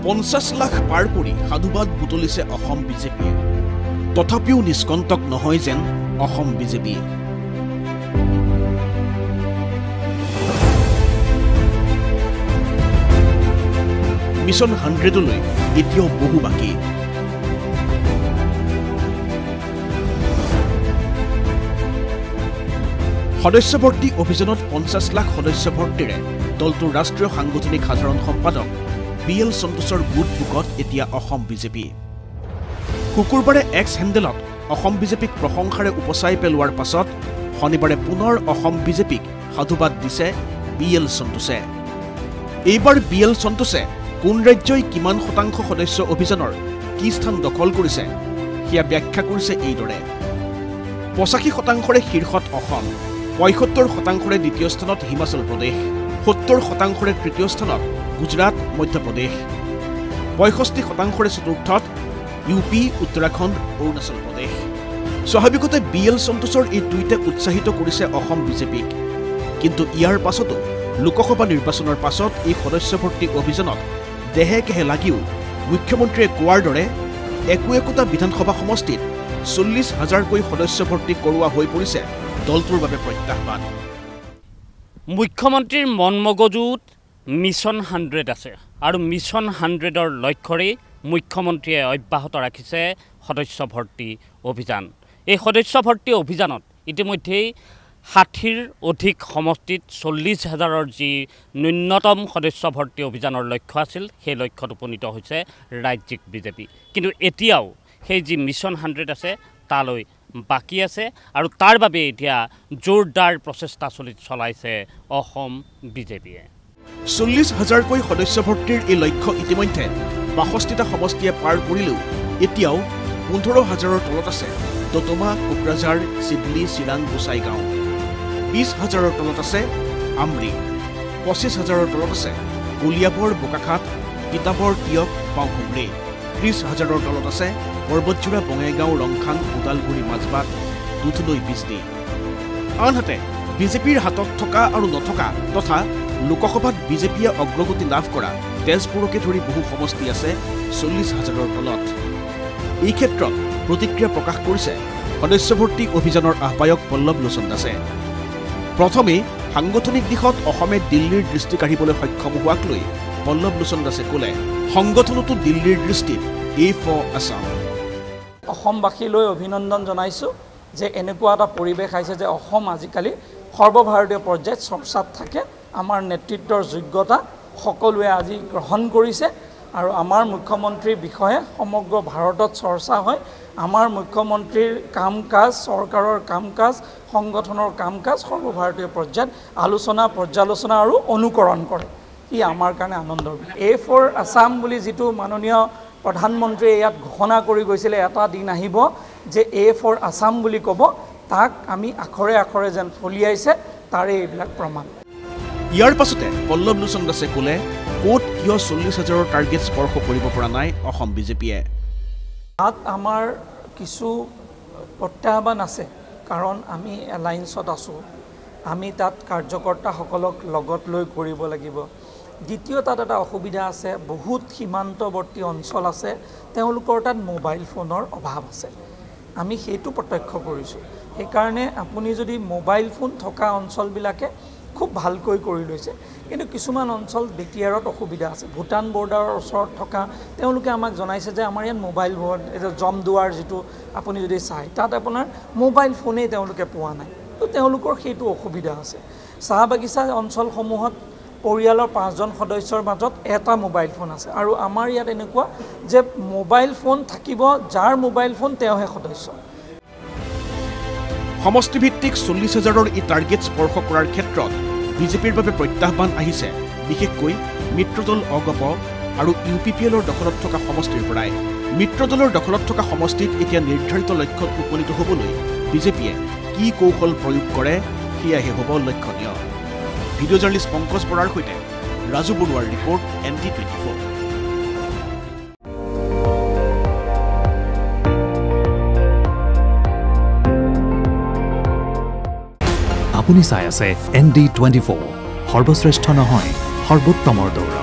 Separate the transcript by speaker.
Speaker 1: 50 লাখ পাৰ কৰি সাধুবাদ বুটলিছে অসম বিজেপিয়ে তথাপিও নিষ্কণ্টক নহয় যেন অসম বিজেপি মিছন 100লৈ এতিয়াও বহু বাকী সদস্যভৰ্তি অভিযানত 50 লাখ সদস্য ভৰ্তিৰে দলটোৰ ৰাষ্ট্ৰীয় সাংগঠনিক সাধাৰণ সম্পাদক BL সন্তোষৰ বুট বুকত এতিয়া অসম বিজেপি শুকুৰবাৰে এক্স হেণ্ডেলত অসম বিজেপিক প্ৰশংসাৰে উপচাই পেলোৱাৰ পাছত শনিবাৰে পুনৰ অসম বিজেপিক সাধুবাদ দিছে BL সন্তোষে এইবাৰ BL সন্তোষে কোন ৰাজ্যই কিমান শতাংশ সদস্য অভিযানৰ কি স্থান দখল কৰিছে হিয়া ব্যাখ্যা কৰিছে এইদৰে 85% শীৰ্ষত অসম 75% দ্বিতীয় স্থানত হিমাচল প্ৰদেশ 70% তৃতীয় স্থানত গুজৰাট মধ্যপ্ৰদেশ 65% চতুৰ্থত UP উত্তৰাখণ্ড অৰুণাচল প্ৰদেশ স্বাভাৱিকতে BL সন্তোষৰ এই টুইটে উৎসাহিত কৰিছে অসম বিজেপিক কিন্তু ইয়াৰ পাছতো লোকসভা নিৰ্বাচনৰ পাছত এই সদস্যভৰ্তি অভিযানত দেহে কেহে লাগিও মুখ্যমন্ত্ৰীয়ে কোৱাৰ দৰে একোটা বিধানসভা সমষ্টিত 40,000কৈ সদস্য ভৰ্তি কৰোৱা হৈ পৰিছে দলটোৰ বাবে প্ৰত্যাহ্বান
Speaker 2: মুখ্যমন্ত্ৰীৰ মন মগজুত মিছন 100 আছে আৰু মিছন 100ৰ লক্ষ্যৰে মুখ্যমন্ত্ৰীয়ে অব্যাহত ৰাখিছে সদস্য ভৰ্তি অভিযান এই সদস্য ভৰ্তি অভিযানত ইতিমধ্যে 60ৰ অধিক সমষ্টিত 40,000ৰ যি ন্যূনতম সদস্য ভৰ্তি অভিযানৰ লক্ষ্য আছিল সেই লক্ষ্যত উপনীত হৈছে ৰাজ্যিক বিজেপি কিন্তু এতিয়াও সেই যি মিছন 100 আছে তালৈ বাকি আছে আৰু তাৰ বাবে এতিয়া জোৰদাৰ প্ৰচেষ্টা চলাইছে অসম বিজেপিয়ে
Speaker 1: 40,000কৈ সদস্য ভৰ্তিৰ এই লক্ষ্য ইতিমধ্যে 62টা সমষ্টিয়ে পাৰ কৰিলেও এতিয়াও 15,000ৰ তলত আছে দতমা কোকৰাঝাৰ চিডলি চিৰাং গোসাইগাঁও 20,000ৰ তলত আছে আমৰি 25,000ৰ তলত আছে কলিয়াবৰ বোকাখাট কিতাবৰ টিয়ক পাওঁকুমৰি 30,000ৰ তলত আছে পৰ্বতজোৰা বঙাইগাঁও ৰংখাং ওদালগুৰি মাজবাট দুধনৈ বিজনী আনহাতে বিজেপিৰ হাতত থকা আৰু নথকা তথা লোকসভাত বিজেপিয়ে অগ্ৰগতি লাভ কৰা তেজপুৰকে ধৰি বহু সমষ্টি আছে 40,000ৰ তলত এই ক্ষেত্ৰত প্ৰতিক্ৰিয়া প্ৰকাশ কৰিছে সদস্যভৰ্তি অভিযানৰ আহ্বায়ক পল্লৱ লোচন দাসে প্ৰথমে সাংগঠনিক দিশত অসমে দিল্লীৰ দৃষ্টি কাঢ়িবলৈ সক্ষম হোৱাক লৈ পল্লৱ লোচন দাসে ক'লে সংগঠনতো দিল্লীৰ দৃষ্টিত এ ফৰ আছাম
Speaker 3: অসমবাসীলৈ অভিনন্দন জনাইছো যে এনেকুৱা এটা পৰিৱেশ আহিছে যে অসম আজিকালি সৰ্বভাৰতীয় পৰ্যায়ত চৰ্চাত থাকে আমাৰ নেতৃত্বৰ যোগ্যতা সকলোৱে আজি গ্ৰহণ কৰিছে আৰু আমাৰ মুখ্যমন্ত্ৰীৰ বিষয়ে সমগ্ৰ ভাৰতত চৰ্চা হয় আমাৰ মুখ্যমন্ত্ৰীৰ কাম কাজ চৰকাৰৰ কাম কাজ সংগঠনৰ কাম কাজ সৰ্বভাৰতীয় পৰ্যায়ত আলোচনা পৰ্যালোচনা আৰু অনুকৰণ কৰে ই আমাৰ কাৰণে আনন্দৰ এ ফৰ আছাম বুলি যিটো মাননীয় প্ৰধানমন্ত্ৰীয়ে ইয়াত ঘোষণা কৰি গৈছিলে এটা দিন আহিব যে এ ফৰ আছাম বুলি ক'ব তাক আমি আখৰে আখৰে যেন ফলিয়াইছে তাৰে এইবিলাক প্ৰমাণ
Speaker 1: ইয়াৰ পাছতে পল্লৱ লোচন দাসে ক'লে ক'ত কিয় 40,000ৰ টাৰ্গেট স্পৰ্শ কৰিব পৰা নাই অসম বিজেপিয়ে
Speaker 3: তাত আমাৰ কিছু প্ৰত্যাহ্বান আছে কাৰণ আমি এলায়েন্সত আছোঁ আমি তাত কাৰ্যকৰ্তাসকলক লগত লৈ কৰিব লাগিব দ্বিতীয় তাত এটা অসুবিধা আছে বহুত সীমান্তৱৰ্তী অঞ্চল আছে তেওঁলোকৰ তাত মোবাইল ফোনৰ অভাৱ আছে আমি সেইটো প্ৰত্যক্ষ কৰিছোঁ সেইকাৰণে আপুনি যদি মোবাইল ফোন থকা অঞ্চলবিলাকে খুব ভালকৈ কৰি লৈছে কিন্তু কিছুমান অঞ্চল বিটিআৰত অসুবিধা আছে ভূটান বৰ্ডাৰৰ ওচৰত থকা তেওঁলোকে আমাক জনাইছে যে আমাৰ ইয়াত মোবাইল বৰ্ড এটা জমদুৱাৰ যিটো আপুনি যদি চাই তাত আপোনাৰ মোবাইল ফোনেই তেওঁলোকে পোৱা নাই তো তেওঁলোকৰ সেইটো অসুবিধা আছে চাহ বাগিচা অঞ্চলসমূহত পৰিয়ালৰ 5জন সদস্যৰ মাজত এটা মোবাইল ফোন আছে আৰু আমাৰ ইয়াত এনেকুৱা যে মোবাইল ফোন থাকিব যাৰ মোবাইল ফোন তেওঁহে সদস্য
Speaker 1: সমষ্টিভিত্তিক 40,000ৰ এই টাৰ্গেট স্পৰ্শ কৰাৰ ক্ষেত্ৰত বিজেপিৰ বাবে প্ৰত্যাহ্বান আহিছে বিশেষকৈ মিত্ৰদল অগপ আৰু UPPLৰ দখলত থকা সমষ্টিৰ পৰাই মিত্ৰদলৰ দখলত থকা সমষ্টিত এতিয়া নিৰ্ধাৰিত লক্ষ্যত উপনীত হ'বলৈ বিজেপিয়ে কি কৌশল প্ৰয়োগ কৰে সেয়াহে হ'ব লক্ষণীয় ভিডিঅ' জাৰ্নেলিষ্ট পংকজ বৰাৰ সৈতে ৰাজু বৰুৱাৰ ৰিপৰ্ট ND24
Speaker 4: আপুনি চাই আছে ND24 সৰ্বশ্ৰেষ্ঠ নহয় সৰ্বোত্তমৰ দৌৰা